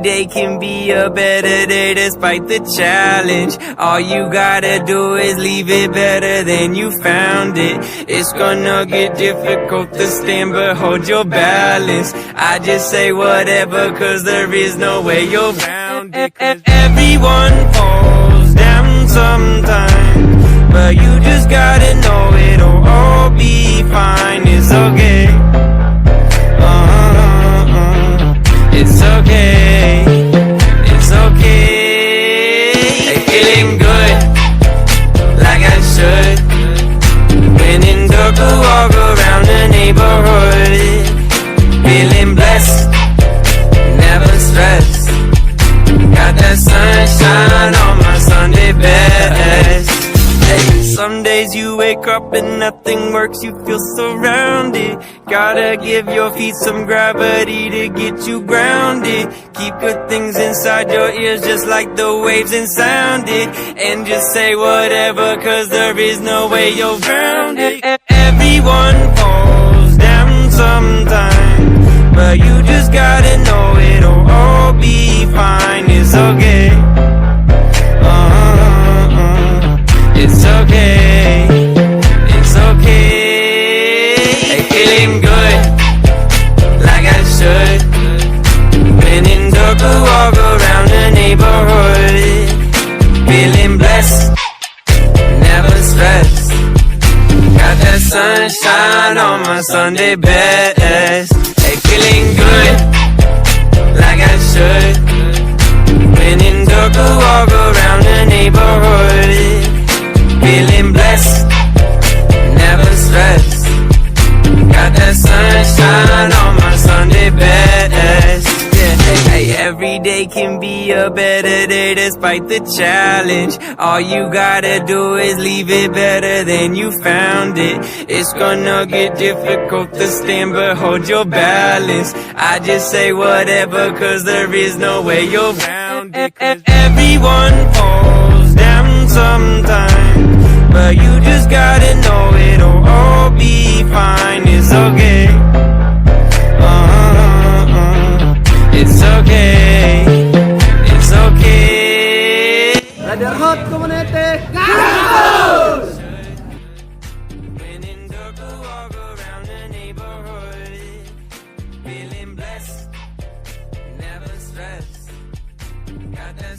day can be a better day despite the challenge. All you gotta do is leave it better than you found it. It's gonna get difficult to stand, but hold your balance. I just say whatever, cause there is no way you're round it. Everyone falls down sometime, but you just gotta know it'll all be fine. It's okay. It's okay. It's okay. Hey, feeling good, like I should. When in dark, I walk around the neighborhood. Feeling blessed, never stressed. Got that sunshine on my Sunday best. Hey, some days you wake up and nothing works, you feel surrounded. Gotta give your feet some gravity to get you grounded. Keep good things inside your ears just like the waves and sound it. And just say whatever, cause there is no way you're grounded. Everyone falls down sometime, but you just gotta know it'll all be fine. It's okay. It's okay. It's okay. Hey, feeling good, like I should. When in dark, I walk around the neighborhood. Feeling blessed, never stressed. Got that sunshine on my Sunday best. Hey, feeling good, like I should. When in dark, I walk around the neighborhood. Feeling blessed, never stressed. Got that sunshine on my Sunday best. Yeah, hey, every day can be a better day despite the challenge. All you gotta do is leave it better than you found it. It's gonna get difficult to stand, but hold your balance. I just say whatever, cause there is no way you're round it. Everyone falls down sometime, but you just gotta know it'll all be fine. It's okay. It's okay. It's okay. Brotherhood Community, Campus! When in dark, I walk around the neighborhood. Feeling blessed, never stressed. Got that